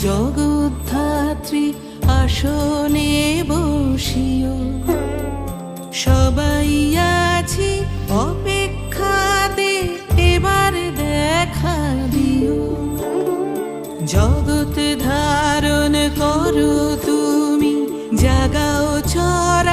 জগদ্ধাত্রী আসনে বসিও, সবাই আছি অপেক্ষাতে, এবার দেখা দিও। জগৎ ধারণ করো তুমি, জাগাও চরা